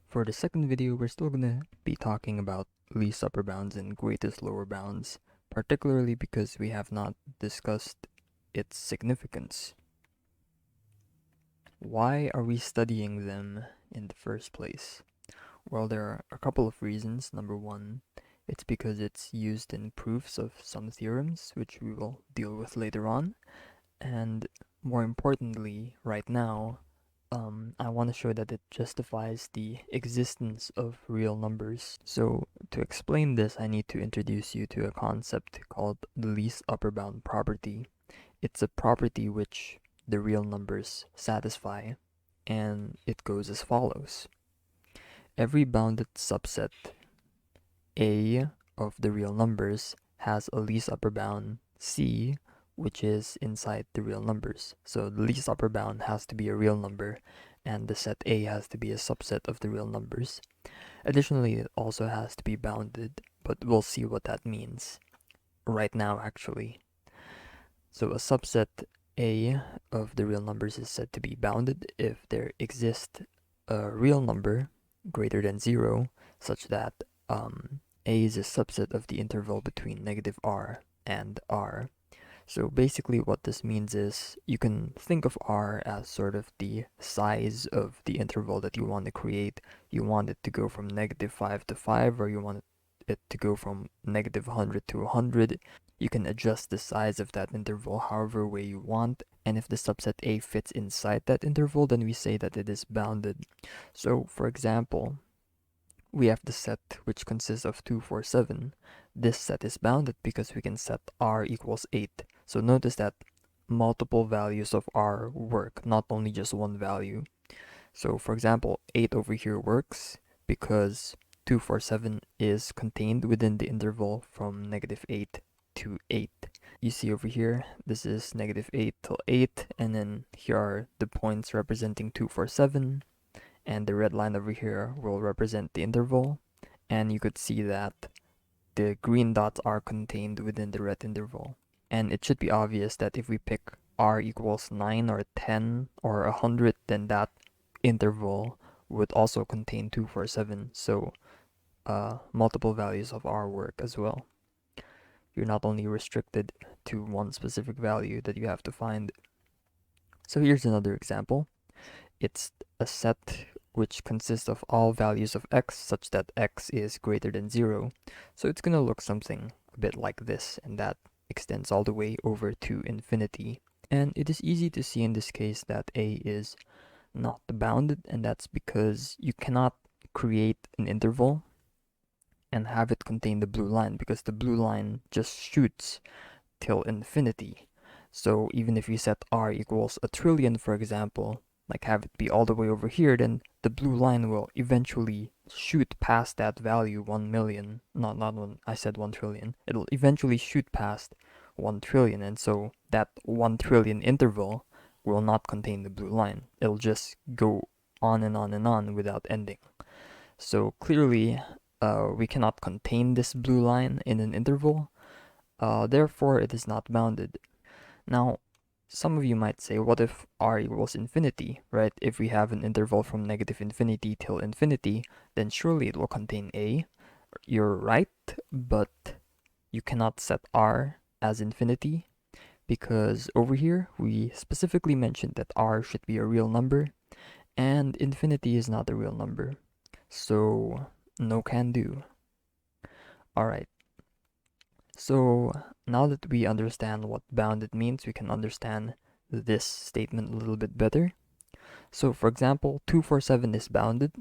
For the second video, we're still gonna be talking about least upper bounds and greatest lower bounds, particularly because we have not discussed its significance. Why are we studying them in the first place? Well, there are a couple of reasons. Number one, it's because it's used in proofs of some theorems, which we will deal with later on. And more importantly, right now, I want to show that it justifies the existence of real numbers. So to explain this, I need to introduce you to a concept called the least upper bound property. It's a property which the real numbers satisfy, and it goes as follows. Every bounded subset A of the real numbers has a least upper bound C, which is inside the real numbers. So the least upper bound has to be a real number, and the set A has to be a subset of the real numbers. Additionally, it also has to be bounded, but we'll see what that means right now actually. So a subset A of the real numbers is said to be bounded if there exists a real number greater than 0 such that A is a subset of the interval between -r and r. So basically what this means is you can think of r as sort of the size of the interval that you want to create. You want it to go from -5 to 5, or you want it to go from -100 to 100. You can adjust the size of that interval however way you want, and if the subset A fits inside that interval, then we say that it is bounded. So for example, we have the set which consists of 2, 4, 7. This set is bounded because we can set r equals 8. So notice that multiple values of r work, not only just one value. So for example, 8 over here works because 2, 4, 7 is contained within the interval from -8 to 8. You see over here, this is -8 till 8, and then here are the points representing 2, 4, 7. And the red line over here will represent the interval, and you could see that the green dots are contained within the red interval. And it should be obvious that if we pick r equals 9 or 10 or 100, then that interval would also contain 2, 4, 7. So multiple values of r work as well. You're not only restricted to one specific value that you have to find. So here's another example. It's a set which consists of all values of x such that x is greater than 0. So it's going to look something a bit like this, and that extends all the way over to infinity. And it is easy to see in this case that A is not bounded, and that's because you cannot create an interval and have it contain the blue line, because the blue line just shoots till infinity. So even if you set r equals 1,000,000,000, for example, like have it be all the way over here, then the blue line will eventually shoot past that value 1,000,000. Not one, I said 1,000,000,000. It'll eventually shoot past 1,000,000,000, and so that 1,000,000,000,000 interval will not contain the blue line. It'll just go on and on and on without ending. So clearly, we cannot contain this blue line in an interval. Therefore, it is not bounded. Now, some of you might say, what if r equals infinity, right? If we have an interval from -infinity till infinity, then surely it will contain A. You're right, but you cannot set r as infinity because over here we specifically mentioned that r should be a real number, and infinity is not a real number. So, no can do. Alright. So now that we understand what bounded means, we can understand this statement a little bit better. So for example, 2, 4, 7 is bounded,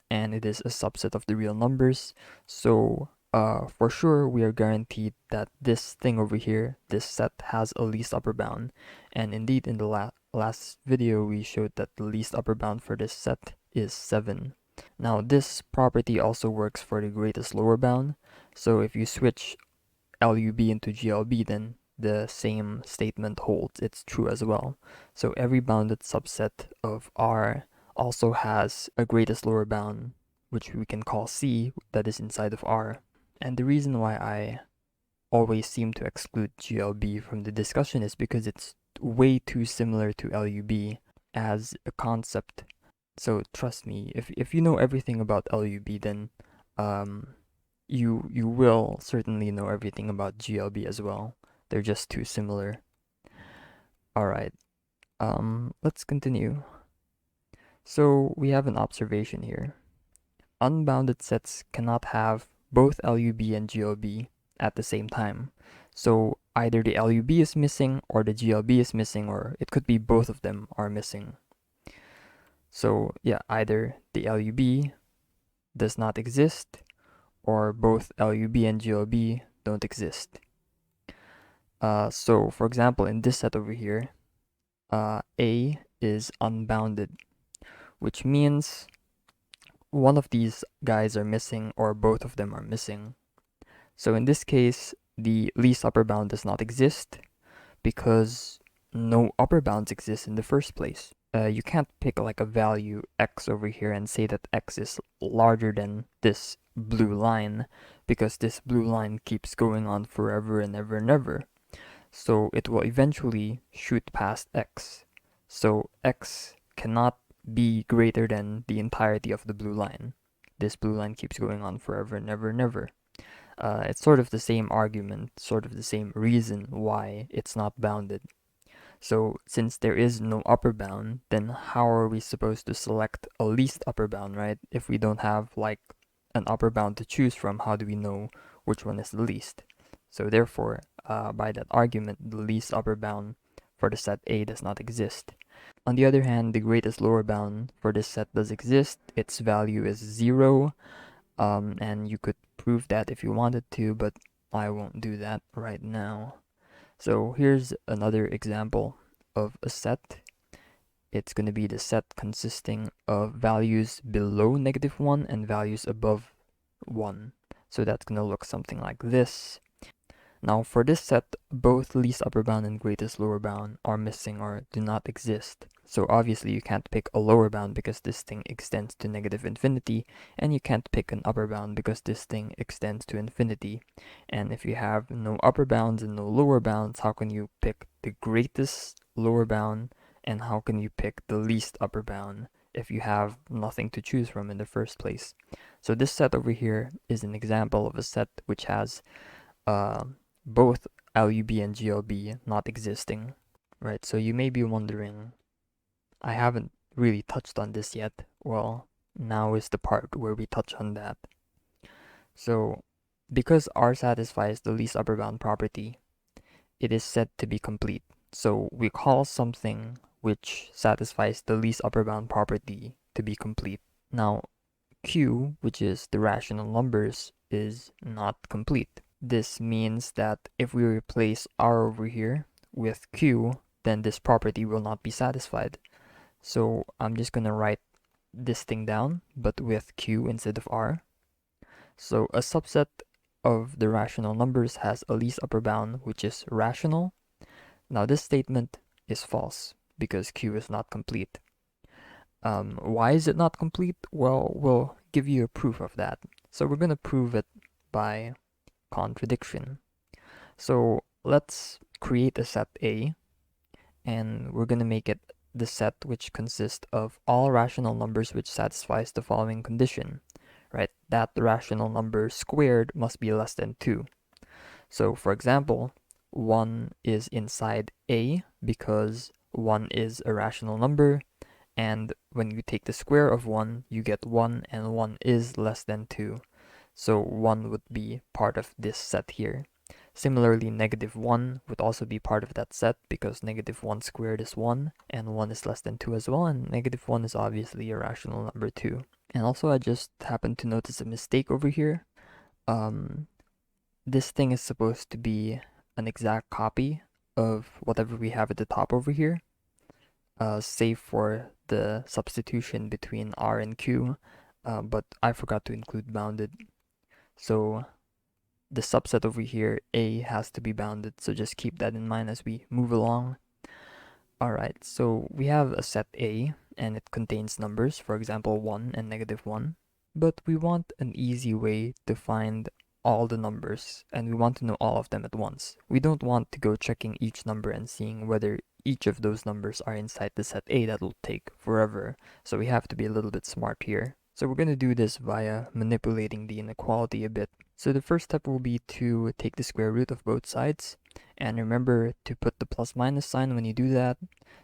and it is a subset of the real numbers. So for sure, we are guaranteed that this thing over here, this set, has a least upper bound. And indeed, in the last video, we showed that the least upper bound for this set is 7. Now this property also works for the greatest lower bound. So if you switch LUB into GLB, then the same statement holds. It's true as well. So every bounded subset of R also has a greatest lower bound, which we can call C, that is inside of R. And the reason why I always seem to exclude GLB from the discussion is because it's way too similar to LUB as a concept. So trust me, if you know everything about LUB, then um, you will certainly know everything about GLB as well. They're just too similar. All right. Let's continue. So we have an observation here. Unbounded sets cannot have both LUB and GLB at the same time. So either the LUB is missing or the GLB is missing, or it could be both of them are missing. So yeah, either the LUB does not exist or both LUB and GLB don't exist. So for example, in this set over here, A is unbounded, which means one of these guys are missing or both of them are missing. So in this case, the least upper bound does not exist because no upper bounds exist in the first place. You can't pick like a value x over here and say that x is larger than this blue line because this blue line keeps going on forever and ever and ever. So it will eventually shoot past x. So x cannot be greater than the entirety of the blue line. This blue line keeps going on forever and ever and ever. It's sort of the same argument, sort of the same reason why it's not bounded. So since there is no upper bound, then how are we supposed to select a least upper bound, right? If we don't have like an upper bound to choose from, how do we know which one is the least? So therefore, by that argument, the least upper bound for the set A does not exist. On the other hand, the greatest lower bound for this set does exist. Its value is 0, and you could prove that if you wanted to, but I won't do that right now. So here's another example of a set. It's going to be the set consisting of values below -1 and values above 1. So that's going to look something like this. Now for this set, both least upper bound and greatest lower bound are missing or do not exist. So obviously you can't pick a lower bound because this thing extends to -infinity, and you can't pick an upper bound because this thing extends to infinity. And if you have no upper bounds and no lower bounds, how can you pick the greatest lower bound, and how can you pick the least upper bound if you have nothing to choose from in the first place? So this set over here is an example of a set which has uh, both LUB and GLB not existing. Right, so you may be wondering, I haven't really touched on this yet. Well, now is the part where we touch on that. So, because R satisfies the least upper bound property, it is said to be complete. So we call something which satisfies the least upper bound property to be complete. Now, Q, which is the rational numbers, is not complete. This means that if we replace R over here with Q, then this property will not be satisfied. So I'm just going to write this thing down, but with Q instead of R. So a subset of the rational numbers has a least upper bound, which is rational. Now this statement is false because Q is not complete. Why is it not complete? Well, we'll give you a proof of that. So we're going to prove it by contradiction. So let's create a set A, and we're going to make it the set which consists of all rational numbers which satisfies the following condition, right? That the rational number squared must be less than 2. So for example, 1 is inside A because 1 is a rational number, and when you take the square of 1, you get 1, and 1 is less than 2. So 1 would be part of this set here. Similarly, -1 would also be part of that set because -1 squared is 1, and 1 is less than 2 as well, and -1 is obviously a rational number too. And also, I just happened to notice a mistake over here. This thing is supposed to be an exact copy of whatever we have at the top over here, save for the substitution between R and Q, but I forgot to include bounded. So the subset over here, A, has to be bounded, so just keep that in mind as we move along. Alright, so we have a set A, and it contains numbers, for example 1 and -1, but we want an easy way to find all the numbers, and we want to know all of them at once. We don't want to go checking each number and seeing whether each of those numbers are inside the set A. That will take forever, so we have to be a little bit smart here. So we're going to do this via manipulating the inequality a bit. So the first step will be to take the square root of both sides, and remember to put the plus minus sign when you do that.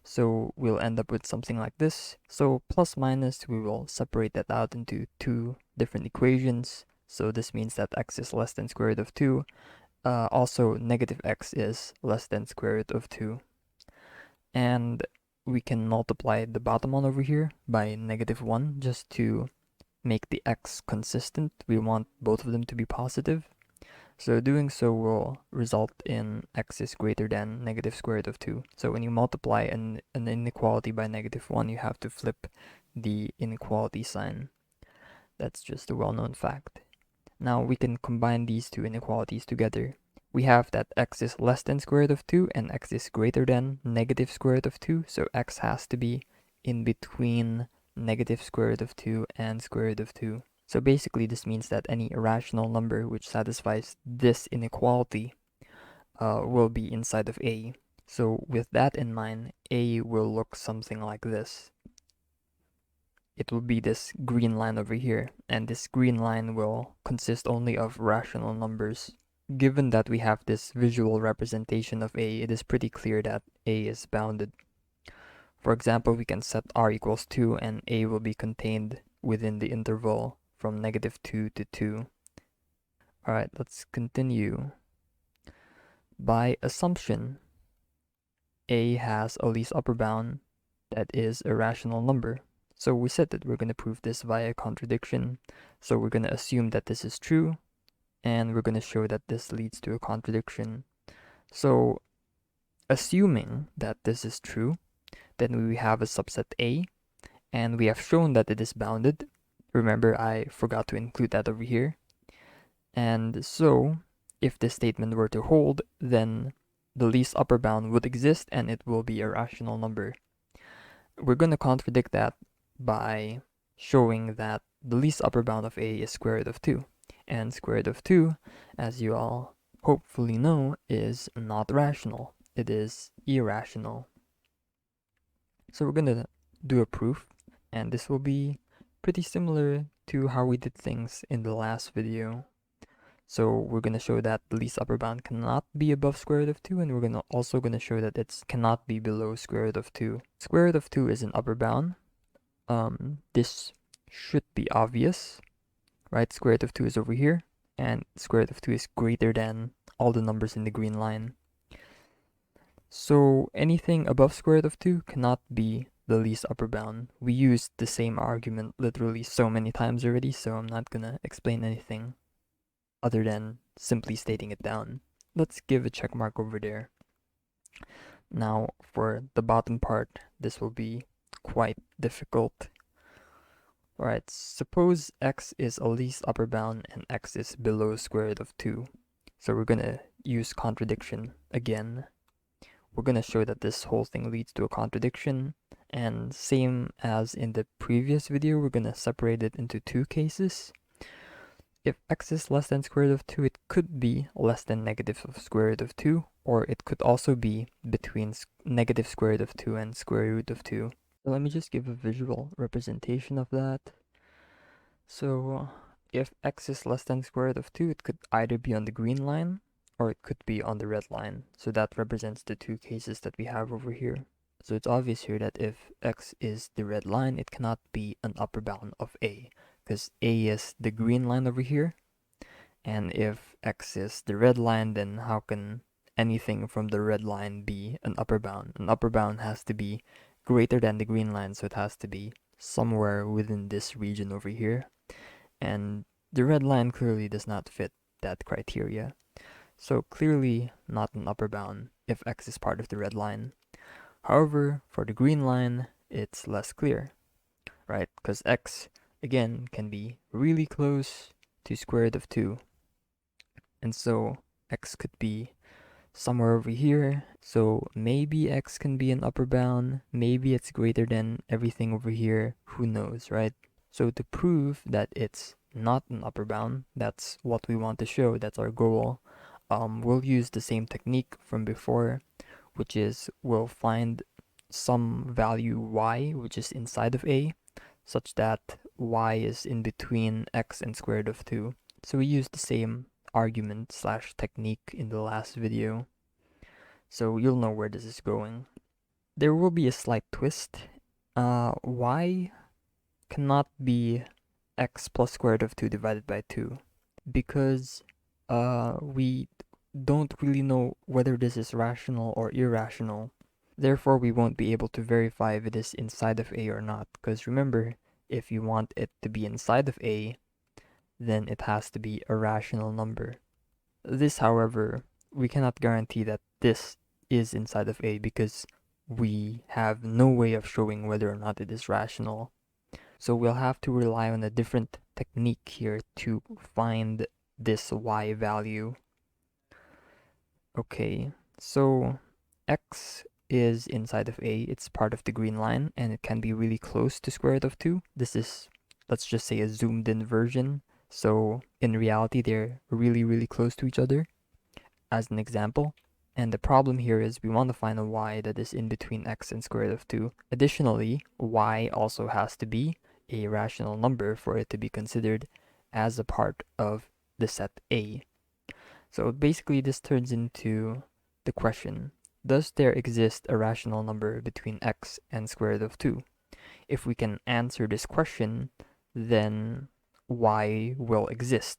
So we'll end up with something like this. So plus minus, we will separate that out into two different equations. So this means that x is less than square root of 2. Also, negative x is less than square root of 2. And we can multiply the bottom one over here by negative 1 just to make the x consistent. We want both of them to be positive. So doing so will result in x is greater than negative square root of 2. So when you multiply an inequality by negative 1, you have to flip the inequality sign. That's just a well-known fact. Now we can combine these two inequalities together. We have that x is less than square root of 2 and x is greater than negative square root of 2. So x has to be in between negative square root of 2 and square root of 2. So basically this means that any irrational number which satisfies this inequality will be inside of A. So with that in mind, A will look something like this. It will be this green line over here, and this green line will consist only of rational numbers. Given that we have this visual representation of A, it is pretty clear that A is bounded. For example, we can set r equals 2 and A will be contained within the interval from negative 2 to 2. Alright, let's continue. By assumption, A has a least upper bound that is a rational number. So we said that we're going to prove this via contradiction. So we're going to assume that this is true, and we're going to show that this leads to a contradiction. So assuming that this is true, then we have a subset A, and we have shown that it is bounded. Remember, I forgot to include that over here. And so, if this statement were to hold, then the least upper bound would exist and it will be a rational number. We're going to contradict that by showing that the least upper bound of A is square root of 2. And square root of 2, as you all hopefully know, is not rational. It is irrational. So we're going to do a proof, and this will be pretty similar to how we did things in the last video. So we're going to show that the least upper bound cannot be above square root of 2, and we're also going to show that it cannot be below square root of 2. Square root of 2 is an upper bound. This should be obvious, right? Square root of 2 is over here, and square root of 2 is greater than all the numbers in the green line. So anything above square root of 2 cannot be the least upper bound. We used the same argument literally so many times already, so I'm not gonna explain anything other than simply stating it down. Let's give a check mark over there. Now for the bottom part, this will be quite difficult. Alright, suppose x is a least upper bound and x is below square root of 2. So we're gonna use contradiction again. We're gonna show that this whole thing leads to a contradiction, and same as in the previous video, we're gonna separate it into two cases. If x is less than square root of 2, it could be less than negative of square root of 2, or it could also be between negative square root of 2 and square root of 2. So let me just give a visual representation of that. So if x is less than square root of 2, it could either be on the green line or it could be on the red line. So that represents the two cases that we have over here. So it's obvious here that if x is the red line, it cannot be an upper bound of A, because A is the green line over here. And if x is the red line, then how can anything from the red line be an upper bound? An upper bound has to be greater than the green line, so it has to be somewhere within this region over here. And the red line clearly does not fit that criteria. So clearly not an upper bound if x is part of the red line. However, for the green line, it's less clear, right? Because x, again, can be really close to square root of 2. And so x could be somewhere over here. So maybe x can be an upper bound. Maybe it's greater than everything over here. Who knows, right? So to prove that it's not an upper bound. That's what we want to show. That's our goal. We'll use the same technique from before, which is we'll find some value y, which is inside of a, such that y is in between x and square root of 2. So we used the same argument slash technique in the last video. So you'll know where this is going. There will be a slight twist. Y cannot be x plus square root of 2 divided by 2 because we don't really know whether this is rational or irrational. Therefore, we won't be able to verify if it is inside of A or not. Because remember, if you want it to be inside of A, then it has to be a rational number. This, however, we cannot guarantee that this is inside of A because we have no way of showing whether or not it is rational. So we'll have to rely on a different technique here to find this y value. Okay, so x is inside of A, it's part of the green line, and it can be really close to square root of 2. This is, let's just say, a zoomed in version. So in reality, they're really close to each other, as an example. And the problem here is we want to find a y that is in between x and square root of 2. Additionally, y also has to be a rational number for it to be considered as a part of the set A. So basically this turns into the question, does there exist a rational number between x and square root of 2? If we can answer this question, then y will exist.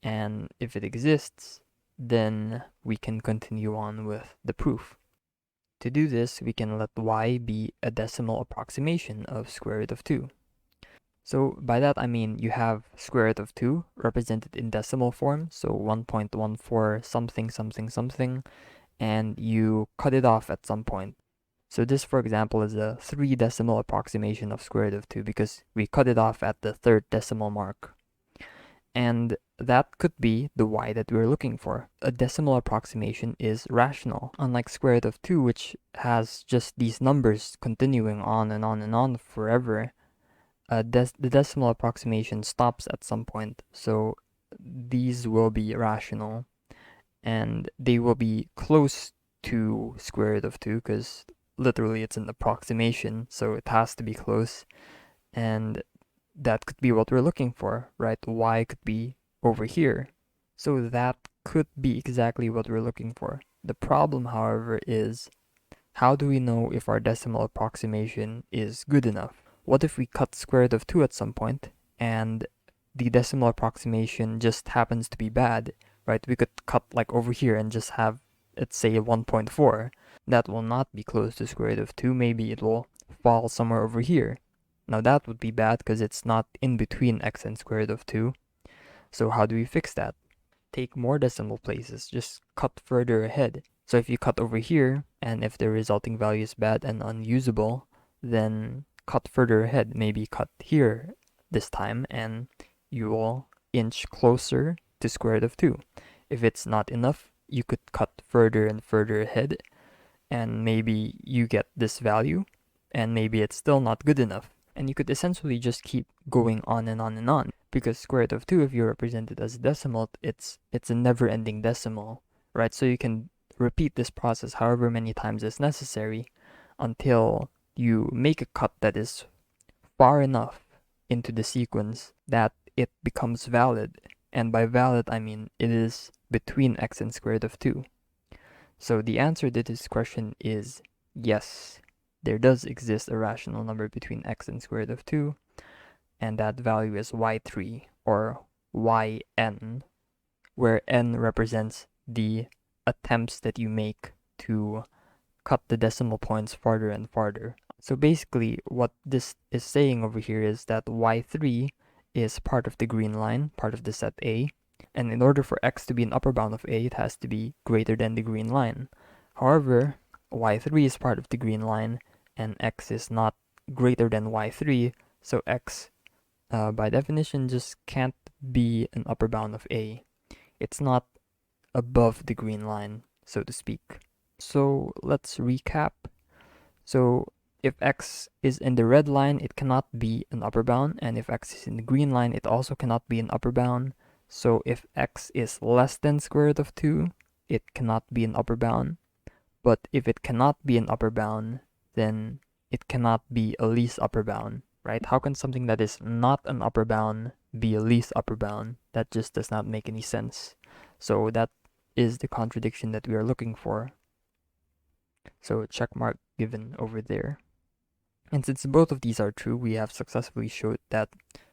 And if it exists, then we can continue on with the proof. To do this, we can let y be a decimal approximation of square root of 2. So by that I mean you have square root of 2 represented in decimal form, so 1.14 something something something, and you cut it off at some point. So this, for example, is a 3 decimal approximation of square root of 2 because we cut it off at the 3rd decimal mark. And that could be the y that we're looking for. A decimal approximation is rational, unlike square root of 2, which has just these numbers continuing on and on and on forever. The decimal approximation stops at some point, so these will be rational, and they will be close to square root of 2 because literally it's an approximation, so it has to be close, and that could be what we're looking for, right? Y could be over here, so that could be exactly what we're looking for. The problem, however, is how do we know if our decimal approximation is good enough? What if we cut square root of 2 at some point and the decimal approximation just happens to be bad, right? We could cut like over here and just have it say 1.4. That will not be close to square root of 2. Maybe it will fall somewhere over here. Now that would be bad because it's not in between x and square root of 2. So how do we fix that? Take more decimal places, just cut further ahead. So if you cut over here, and if the resulting value is bad and unusable, then cut further ahead, maybe cut here this time, and you will inch closer to square root of 2. If it's not enough, you could cut further and further ahead, and maybe you get this value, and maybe it's still not good enough. And you could essentially just keep going on and on and on, because square root of 2, if you represent it as a decimal, it's a never-ending decimal, right? So you can repeat this process however many times is necessary until you make a cut that is far enough into the sequence that it becomes valid. And by valid, I mean it is between x and square root of 2. So the answer to this question is yes. There does exist a rational number between x and square root of 2, and that value is y3 or yn, where n represents the attempts that you make to cut the decimal points farther and farther. So basically what this is saying over here is that y3 is part of the green line, part of the set A, and in order for x to be an upper bound of A, it has to be greater than the green line. However, y3 is part of the green line, and x is not greater than y3, so x, by definition, just can't be an upper bound of A. It's not above the green line, so to speak. So let's recap. So if x is in the red line, it cannot be an upper bound, and if x is in the green line, it also cannot be an upper bound. So if x is less than square root of 2, it cannot be an upper bound. But if it cannot be an upper bound, then it cannot be a least upper bound, right? How can something that is not an upper bound be a least upper bound? That just does not make any sense. So that is the contradiction that we are looking for. So check mark given over there. And since both of these are true, we have successfully showed that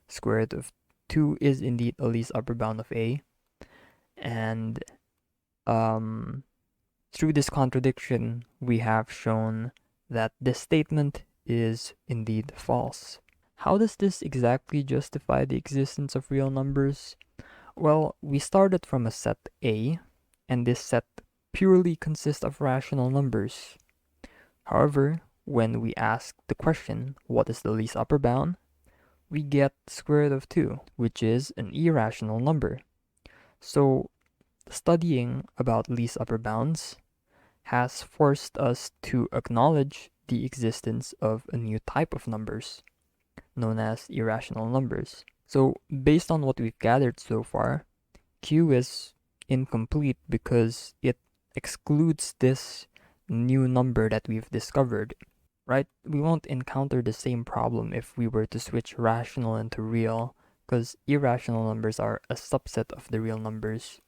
square root of 2 is indeed a least upper bound of A. And through this contradiction, we have shown that this statement is indeed false. How does this exactly justify the existence of real numbers? Well, we started from a set A, and this set purely consists of rational numbers. However, when we ask the question, what is the least upper bound? We get square root of 2, which is an irrational number. So, studying about least upper bounds has forced us to acknowledge the existence of a new type of numbers, known as irrational numbers. So, based on what we've gathered so far, Q is incomplete because it excludes this new number that we've discovered, right? We won't encounter the same problem if we were to switch rational into real, because irrational numbers are a subset of the real numbers.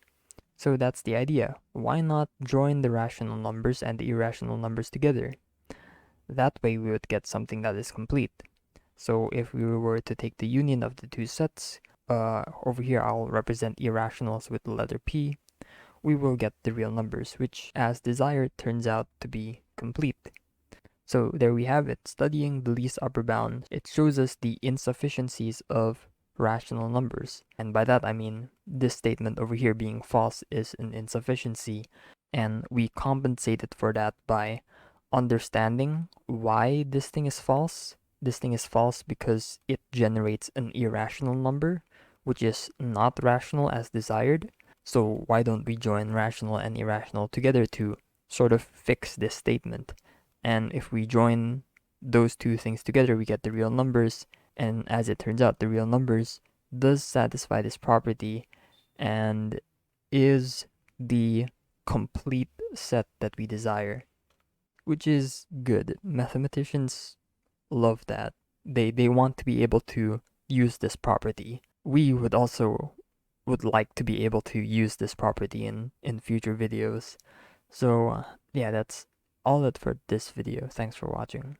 So that's the idea. Why not join the rational numbers and the irrational numbers together? That way we would get something that is complete. So if we were to take the union of the two sets, over here I'll represent irrationals with the letter P, we will get the real numbers, which as desired turns out to be complete. So there we have it. Studying the least upper bound, it shows us the insufficiencies of rational numbers. And by that I mean this statement over here being false is an insufficiency, and we compensated for that by understanding why this thing is false. This thing is false because it generates an irrational number, which is not rational as desired. So why don't we join rational and irrational together to sort of fix this statement? And if we join those two things together, we get the real numbers. And as it turns out, the real numbers does satisfy this property and is the complete set that we desire, which is good. Mathematicians love that. They want to be able to use this property. We would also would like to be able to use this property in future videos. So yeah, that's all it for this video. Thanks for watching.